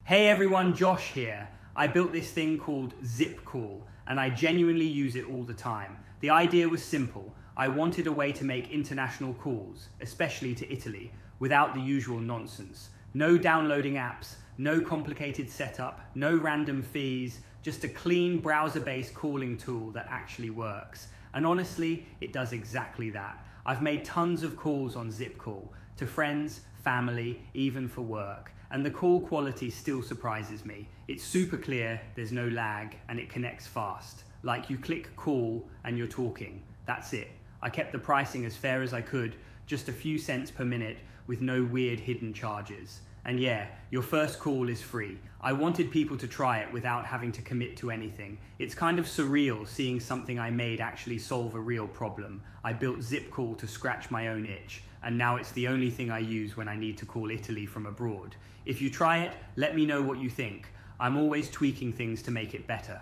Hey everyone, Josh here. I built this thing called ZippCall and I genuinely use it all the time. The idea was simple. I wanted a way to make international calls, especially to Italy, without the usual nonsense. No downloading apps, no complicated setup, no random fees, just a clean browser-based calling tool that actually works. And honestly, it does exactly that. I've made tons of calls on ZippCall, to friends, family, even for work. And the call quality still surprises me. It's super clear, there's no lag, and it connects fast. Like you click call and you're talking. That's it. I kept the pricing as fair as I could, just a few cents per minute with no weird hidden charges. And yeah, your first call is free. I wanted people to try it without having to commit to anything. It's kind of surreal seeing something I made actually solve a real problem. I built ZippCall to scratch my own itch, and now it's the only thing I use when I need to call Italy from abroad. If you try it, let me know what you think. I'm always tweaking things to make it better.